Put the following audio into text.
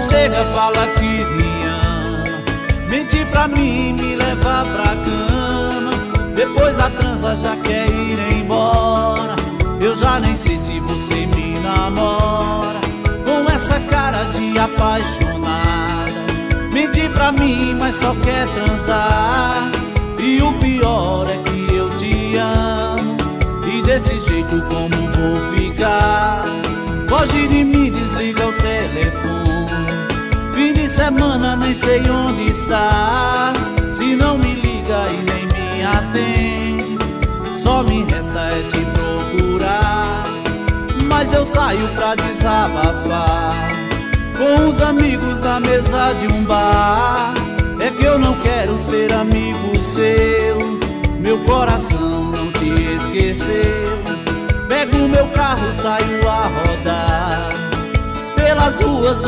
Depois chega, fala que me ama, mente pra mim, me leva pra cama. Depois da transa já quer ir embora. Eu já nem sei se você me namora. Com essa cara de apaixonada, mente pra mim, mas só quer transar. E o pior é que eu te amo, e desse jeito como vou ficar? Foge de mim, desliga o telefone. Fim de semana nem sei onde está. Se não me liga e nem me atende, só me resta é te procurar. Mas eu saio pra desabafar com os amigos na mesa de um bar. É que eu não quero ser amigo seu, meu coração não te esqueceu. Pego o meu carro, saio a rodar pelas ruas